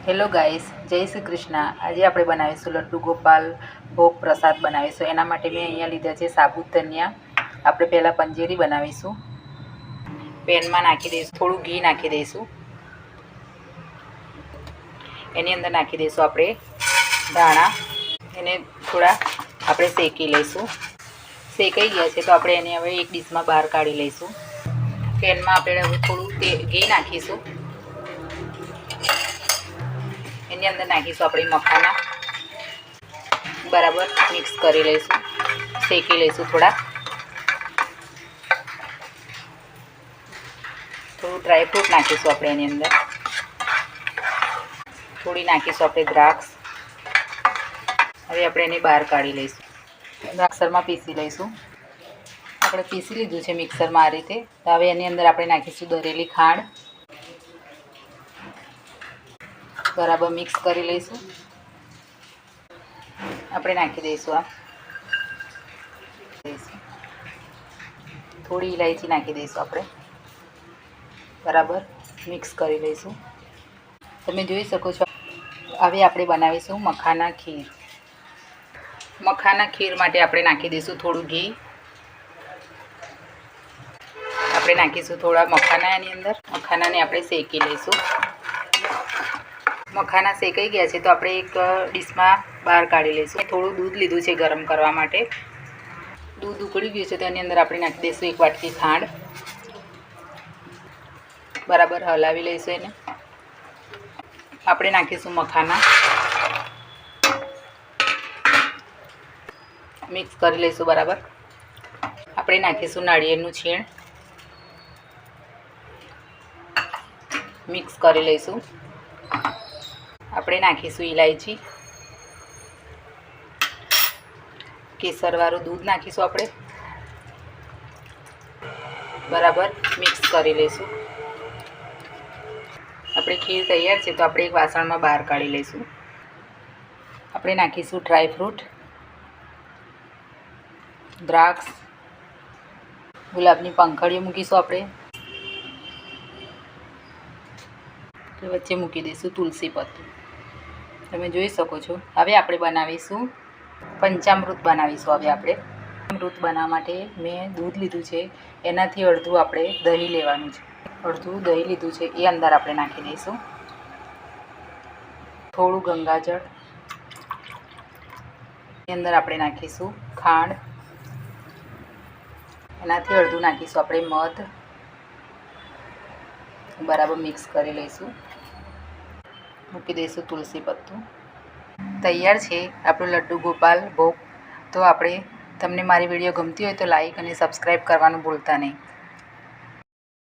Hello guys, જય શ્રી કૃષ્ણ। આજે આપણે બનાવીશું લડ્ડુ ગોપાલ ભોગ પ્રસાદ બનાવીશું। એના માટે મેં અહીંયા લીધા છે સાબુત ધનિયા। આપણે પહેલાં પંજેરી બનાવીશું। પેનમાં નાખી દઈશું, થોડું ઘી નાખી દઈશું। એની અંદર નાખી દઈશું આપણે ધાણા। એને થોડા આપણે શેકી લઈશું। શેકાઈ ગયા છે તો આપણે એને હવે એક ડીશમાં બહાર કાઢી લઈશું। પેનમાં આપણે હવે થોડું ઘી નાખીશું। એની અંદર નાખીશું આપણે મખાના। બરાબર મિક્સ કરી લઈશું, શેકી લઈશું। થોડું ડ્રાયફ્રૂટ નાખીશું આપણે એની અંદર। થોડી નાખીશું આપણે દ્રાક્ષ। હવે આપણે એને બહાર કાઢી લઈશું। મિક્સરમાં પીસી લઈશું। આપણે પીસી લીધું છે મિક્સરમાં આ રીતે। તો હવે એની અંદર આપણે નાખીશું દળેલી ખાંડ। બરાબર મિક્સ કરી લઈશું। આપણે નાખી દઈશું થોડી ઇલાયચી નાખી દઈશું આપણે। બરાબર મિક્સ કરી લઈશું। તમે જોઈ શકો છો। હવે આપણે બનાવીશું મખાના ખીર। મખાના ખીર માટે આપણે નાખી દઈશું થોડું ઘી। આપણે નાખીશું થોડા મખાના એની અંદર। મખાનાને આપણે શેકી લઈશું। મખાના શેકાઈ ગયા છે તો આપણે એક ડીશમાં બહાર કાઢી લઈશું। થોડું દૂધ લીધું છે ગરમ કરવા માટે। દૂધ ઉકળી ગયું છે તો એની અંદર આપણે નાખી દઈશું એક વાટકી ખાંડ। બરાબર હલાવી લઈશું એને। આપણે નાખીશું મખાના, મિક્સ કરી લઈશું બરાબર। આપણે નાખીશું નાળિયેરનું છીણ, મિક્સ કરી લઈશું। આપણે નાખીશું ઇલાયચી, કેસરવાળું દૂધ નાખીશું આપણે। બરાબર મિક્સ કરી લઈશું। આપણી ખીર તૈયાર છે તો આપણે એક વાસણમાં બહાર કાઢી લઈશું। આપણે નાખીશું ડ્રાયફ્રૂટ, દ્રાક્ષ, ગુલાબની પંખડીઓ મૂકીશું આપણે। વચ્ચે મૂકી દઈશું તુલસી પત્તું। તમે જોઈ શકો છો। હવે આપણે બનાવીશું પંચામૃત બનાવીશું। હવે આપણે અમૃત બનાવવા માટે મેં દૂધ લીધું છે, એનાથી અડધું આપણે દહીં લેવાનું છે। અડધું દહીં લીધું છે એ અંદર આપણે નાખી દઈશું। થોડું ગંગાજળ, એની અંદર આપણે નાખીશું ખાંડ, એનાથી અડધું નાખીશું આપણે મધ। બરાબર મિક્સ કરી લઈશું। મૂકી દઈશું તુલસી પત્તું। તૈયાર છે આપણું લડ્ડુ ગોપાલ ભોગ। તો તમને મારી વિડીયો ગમતી હોય તો લાઈક અને સબસ્ક્રાઈબ કરવાનું ભૂલતા નહીં।